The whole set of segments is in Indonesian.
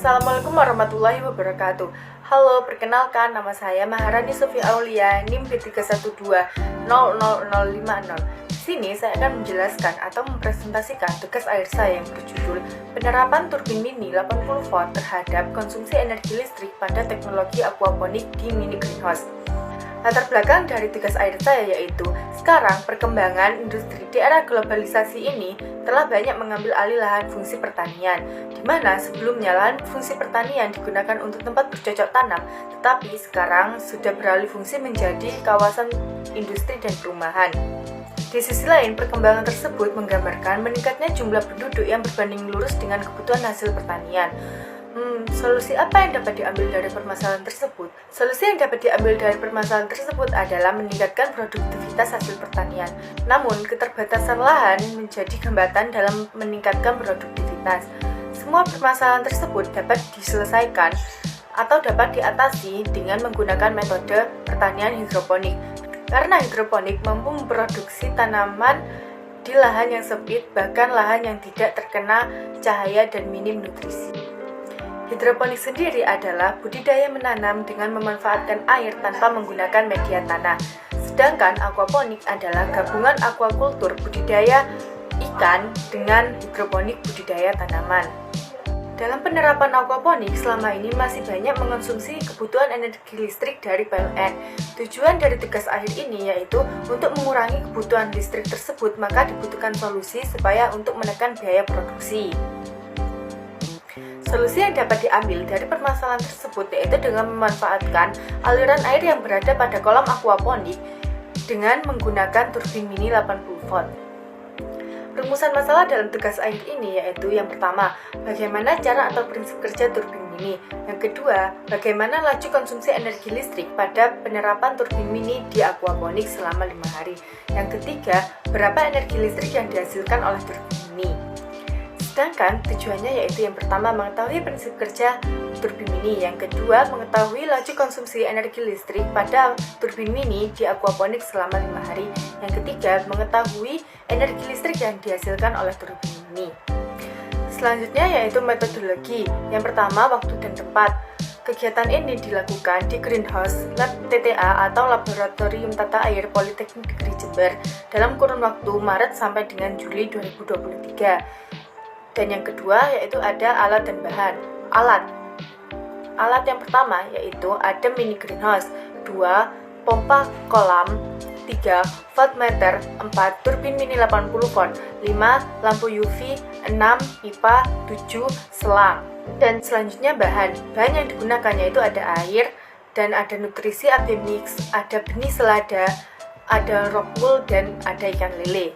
Assalamualaikum warahmatullahi wabarakatuh. Halo, perkenalkan nama saya Maharani Sofi Aulia, NIM B31200050. Di sini saya akan menjelaskan atau mempresentasikan tugas akhir saya yang berjudul Penerapan turbin mini 80 volt terhadap konsumsi energi listrik pada teknologi aquaponik di mini greenhouse. Latar belakang dari tugas akhir saya yaitu, sekarang perkembangan industri di era globalisasi ini telah banyak mengambil alih lahan fungsi pertanian, di mana sebelumnya lahan fungsi pertanian digunakan untuk tempat bercocok tanam, tetapi sekarang sudah beralih fungsi menjadi kawasan industri dan perumahan. Di sisi lain, perkembangan tersebut menggambarkan meningkatnya jumlah penduduk yang berbanding lurus dengan kebutuhan hasil pertanian. Solusi apa yang dapat diambil dari permasalahan tersebut? Solusi yang dapat diambil dari permasalahan tersebut adalah meningkatkan produktivitas hasil pertanian. Namun, keterbatasan lahan menjadi hambatan dalam meningkatkan produktivitas. Semua permasalahan tersebut dapat diselesaikan atau dapat diatasi dengan menggunakan metode pertanian hidroponik. Karena hidroponik mampu memproduksi tanaman di lahan yang sempit, bahkan lahan yang tidak terkena cahaya dan minim nutrisi. Hidroponik sendiri adalah budidaya menanam dengan memanfaatkan air tanpa menggunakan media tanah. Sedangkan aquaponik adalah gabungan aquakultur budidaya ikan dengan hidroponik budidaya tanaman. Dalam penerapan aquaponik selama ini masih banyak mengonsumsi kebutuhan energi listrik dari PLN. Tujuan dari tugas akhir ini yaitu untuk mengurangi kebutuhan listrik tersebut, maka dibutuhkan solusi supaya untuk menekan biaya produksi. Solusi yang dapat diambil dari permasalahan tersebut yaitu dengan memanfaatkan aliran air yang berada pada kolam aquaponik dengan menggunakan turbin mini 80 volt. Rumusan masalah dalam tugas akhir ini yaitu yang pertama, bagaimana cara atau prinsip kerja turbin mini. Yang kedua, bagaimana laju konsumsi energi listrik pada penerapan turbin mini di aquaponik selama 5 hari. Yang ketiga, berapa energi listrik yang dihasilkan oleh turbin mini. Sedangkan tujuannya yaitu yang pertama mengetahui prinsip kerja turbin mini, yang kedua mengetahui laju konsumsi energi listrik pada turbin mini di aquaponik selama 5 hari, yang ketiga mengetahui energi listrik yang dihasilkan oleh turbin mini. Selanjutnya yaitu metodologi. Yang pertama, waktu dan tempat. Kegiatan ini dilakukan di Greenhouse Lab TTA atau Laboratorium Tata Air Politeknik Negeri Jember dalam kurun waktu Maret sampai dengan Juli 2023. Dan yang kedua yaitu ada alat dan bahan. Alat yang pertama yaitu ada mini greenhouse, 2 pompa kolam, 3 voltmeter, 4 turbin mini 80 volt, 5 lampu UV, 6 pipa, 7 selang. Dan selanjutnya bahan yang digunakan yaitu ada air dan ada nutrisi AB mix, ada benih selada, ada rock wool dan ada ikan lele.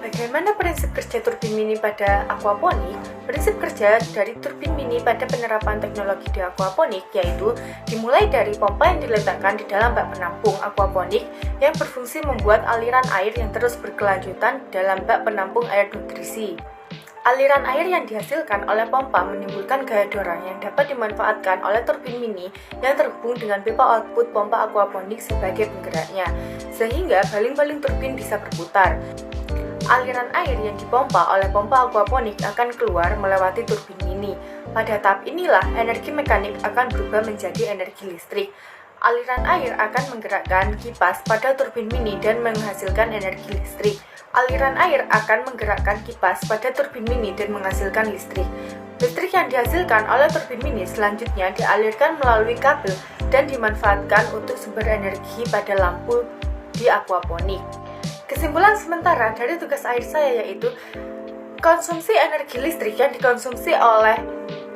Bagaimana prinsip kerja turbin mini pada aquaponik? Prinsip kerja dari turbin mini pada penerapan teknologi di aquaponik yaitu dimulai dari pompa yang diletakkan di dalam bak penampung aquaponik yang berfungsi membuat aliran air yang terus berkelanjutan dalam bak penampung air nutrisi. Aliran air yang dihasilkan oleh pompa menimbulkan gaya dorong yang dapat dimanfaatkan oleh turbin mini yang terhubung dengan pipa output pompa aquaponik sebagai penggeraknya, sehingga baling-baling turbin bisa berputar. Aliran air yang dipompa oleh pompa aquaponik akan keluar melewati turbin mini. Pada tahap inilah energi mekanik akan berubah menjadi energi listrik. Aliran air akan menggerakkan kipas pada turbin mini dan menghasilkan energi listrik. Aliran air akan menggerakkan kipas pada turbin mini dan menghasilkan listrik. Listrik yang dihasilkan oleh turbin mini selanjutnya dialirkan melalui kabel dan dimanfaatkan untuk sumber energi pada lampu di aquaponik. Kesimpulan sementara dari tugas akhir saya yaitu konsumsi energi listrik yang dikonsumsi oleh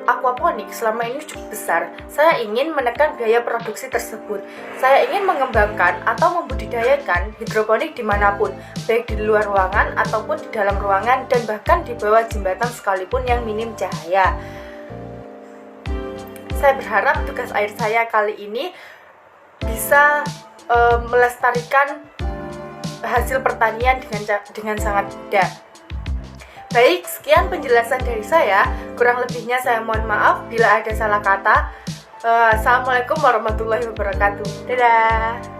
aquaponik selama ini cukup besar. Saya ingin menekan biaya produksi tersebut. Saya ingin mengembangkan atau membudidayakan hidroponik dimanapun, baik di luar ruangan ataupun di dalam ruangan dan bahkan di bawah jembatan sekalipun yang minim cahaya. Saya berharap tugas akhir saya kali ini bisa melestarikan hasil pertanian dengan sangat mudah. Baik, sekian penjelasan dari saya. Kurang lebihnya saya mohon maaf bila ada salah kata. Assalamualaikum warahmatullahi wabarakatuh. Dadah.